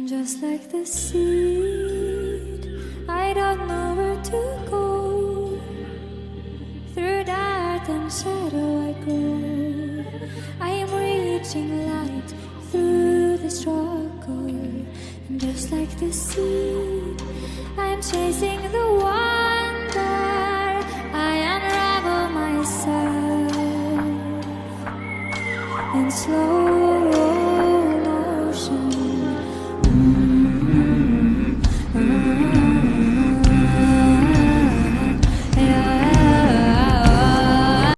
Just like the seed, I don't know where to go. Through dark and shadow I go. I am reaching light through the struggle. And just like the seed, I'm chasing the wonder. I unravel myself and slow.